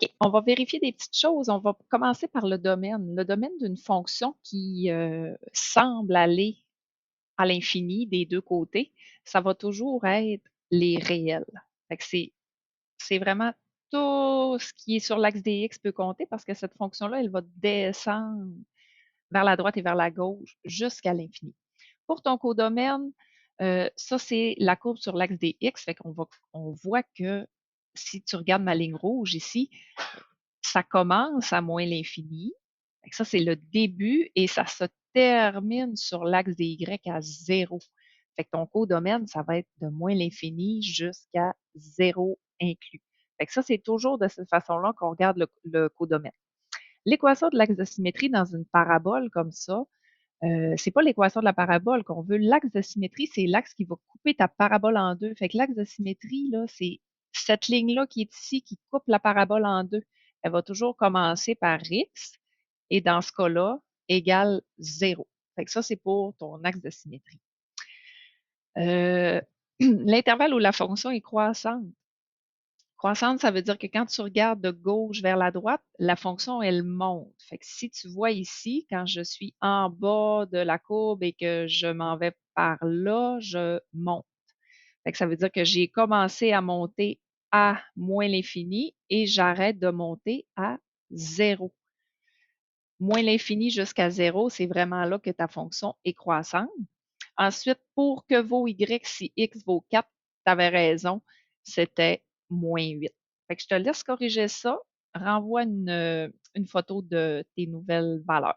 OK, on va vérifier des petites choses. On va commencer par le domaine. Le domaine d'une fonction qui semble aller à l'infini des deux côtés, ça va toujours être les réels. Fait que c'est vraiment tout ce qui est sur l'axe des x peut compter parce que cette fonction-là, elle va descendre vers la droite et vers la gauche jusqu'à l'infini. Pour ton codomaine, ça, c'est la courbe sur l'axe des x. Fait on voit que si tu regardes ma ligne rouge ici, ça commence à moins l'infini. Ça, c'est le début et ça se termine sur l'axe des Y à zéro. Fait que ton codomaine, ça va être de moins l'infini jusqu'à zéro inclus. Fait que ça, c'est toujours de cette façon-là qu'on regarde le codomaine. L'équation de l'axe de symétrie dans une parabole comme ça, c'est pas l'équation de la parabole qu'on veut. L'axe de symétrie, c'est l'axe qui va couper ta parabole en deux. Fait que l'axe de symétrie, là, c'est cette ligne-là qui est ici, qui coupe la parabole en deux. Elle va toujours commencer par x et dans ce cas-là, égale 0. Fait que ça, c'est pour ton axe de symétrie. L'intervalle où la fonction est croissante. Croissante, ça veut dire que quand tu regardes de gauche vers la droite, la fonction, elle monte. Fait que si tu vois ici, quand je suis en bas de la courbe et que je m'en vais par là, je monte. Fait que ça veut dire que j'ai commencé à monter à moins l'infini et j'arrête de monter à zéro. Moins l'infini jusqu'à zéro, c'est vraiment là que ta fonction est croissante. Ensuite, pour que vaut y, si x vaut 4, tu avais raison, c'était moins 8. Fait que je te laisse corriger ça. Renvoie une photo de tes nouvelles valeurs.